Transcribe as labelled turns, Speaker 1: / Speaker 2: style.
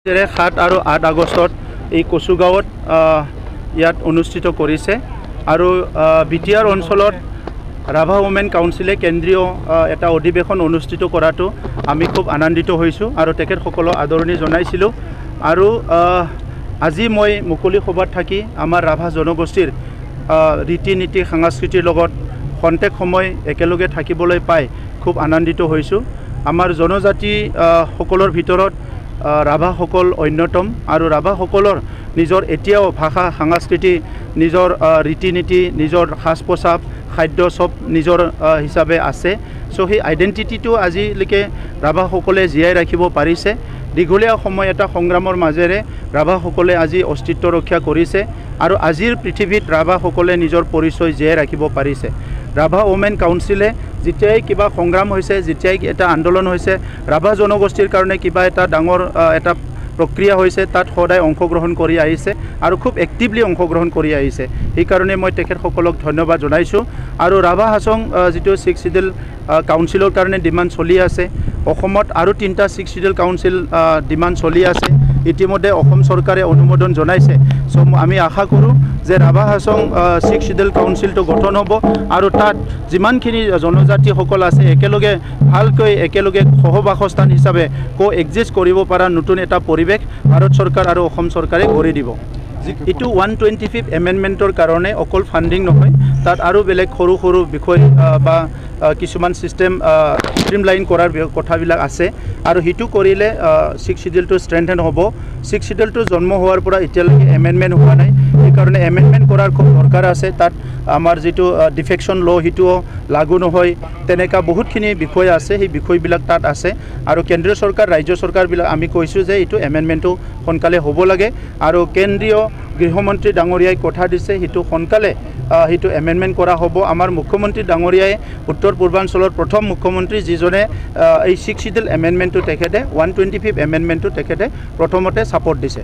Speaker 1: 7 আৰু 8 আগষ্টত এই কচুগাঁৱত ইয়াত অনুষ্ঠিত কৰিছে আৰু বিটিআৰ অঞ্চলত ৰাভা ওমেন কাউন্সিলে কেন্দ্ৰীয় এটা অধিৱেশন অনুষ্ঠিত কৰাটো আমি খুব আনন্দিত হৈছোঁ আৰু তেখেতসকলক আদৰণি জনাইছিলোঁ আৰু আজি মই মুকলি সভাত থাকি আমাৰ ৰাভা জনগোষ্ঠীৰ ৰীতি নীতি সংস্কৃতিৰ লগত খন্তেক সময় একেলগে থাকিবলৈ পাই খুব আনন্দিত হৈছোঁ। আমাৰ জনজাতি সকলৰ ভিতৰত ৰাভাসকল অন্যতম আৰু ৰাভাসকলৰ নিজৰ এতিয়াও ভাষা সংস্কৃতি নিজৰ ৰীতি নীতি নিজৰ সাজ পোছাক খাদ্য সব নিজৰ হিচাপে আছে। সো সেই আইডেণ্টিটিটো আজিলৈকে ৰাভাসকলে জীয়াই ৰাখিব পাৰিছে। দীঘলীয়া সময় এটা সংগ্ৰামৰ মাজেৰে ৰাভাসকলে আজি অস্তিত্ব ৰক্ষা কৰিছে আৰু আজিৰ পৃথিৱীত ৰাভাসকলে নিজৰ পৰিচয় জীয়াই ৰাখিব পাৰিছে। ৰাভা ওমেন কাউন্সিলে যেতিয়াই কিবা সংগ্ৰাম হৈছে, যেতিয়াই এটা আন্দোলন হৈছে, ৰাভা জনগোষ্ঠীৰ কাৰণে কিবা এটা ডাঙৰ এটা প্ৰক্ৰিয়া হৈছে, তাত সদায় অংশগ্ৰহণ কৰি আহিছে আৰু খুব এক্টিভলি অংশগ্ৰহণ কৰি আহিছে। সেইকাৰণে মই তেখেতসকলক ধন্যবাদ জনাইছোঁ। আৰু ৰাভা হাছং যিটো 6 শিডিউল কাউন্সিলৰ কাৰণে ডিমাণ্ড চলি আছে, অসমত আৰু 3টা 6 শিডিউল কাউন্সিল ডিমাণ্ড চলি আছে। ইতিমধ্যে অসম চৰকাৰে অনুমোদন জনাইছে। সো আমি আশা কৰোঁ যে ৰাভা হাছং 6 শিডিউল কাউন্সিলটো গঠন হ'ব আৰু তাত যিমানখিনি জনজাতিসকল আছে একেলগে ভালকৈ একেলগে সহবাসস্থান হিচাপে এক্সিষ্ট কৰিব পৰা নতুন এটা পৰিৱেশ ভাৰত চৰকাৰ আৰু অসম চৰকাৰে গঢ়ি দিব। এইটো 125th এমেণ্ডমেণ্টৰ কাৰণে অকল ফাণ্ডিং নহয়, তাত আৰু বেলেগ সৰু সৰু বিষয় বা কিছুমান চিষ্টেম ষ্ট্ৰীমলাইন কৰাৰ কথাবিলাক আছে আৰু সেইটো কৰিলে 6 শিডিউলটো ষ্ট্ৰেংথেন হ'ব। 6 শিডিউলটো জন্ম হোৱাৰ পৰা এতিয়ালৈকে এমেণ্ডমেণ্ট হোৱা নাই, সেইকাৰণে এমেণ্ডমেণ্ট কৰাৰ খুব দৰকাৰ আছে। তাত আমাৰ যিটো ডিফেকশ্যন ল' সেইটোও লাগু নহয়, তেনেকুৱা বহুতখিনি বিষয় আছে, সেই বিষয়বিলাক তাত আছে আৰু কেন্দ্ৰীয় চৰকাৰ ৰাজ্য চৰকাৰবিলাক আমি কৈছোঁ যে এইটো এমেণ্ডমেণ্টটো সোনকালে হ'ব লাগে আৰু কেন্দ্ৰীয় গৃহমন্ত্ৰী ডাঙৰীয়াই কথা দিছে সেইটো সোনকালে সেইটো এমেণ্ডমেণ্ট কৰা হ'ব। আমাৰ মুখ্যমন্ত্ৰী ডাঙৰীয়াই উত্তৰ পূৰ্বাঞ্চলৰ প্ৰথম মুখ্যমন্ত্ৰী যিজনে এই 6 শিডিউল এমেণ্ডমেণ্টটো তেখেতে 125th এমেণ্ডমেণ্টটো তেখেতে প্ৰথমতে ছাপৰ্ট দিছে।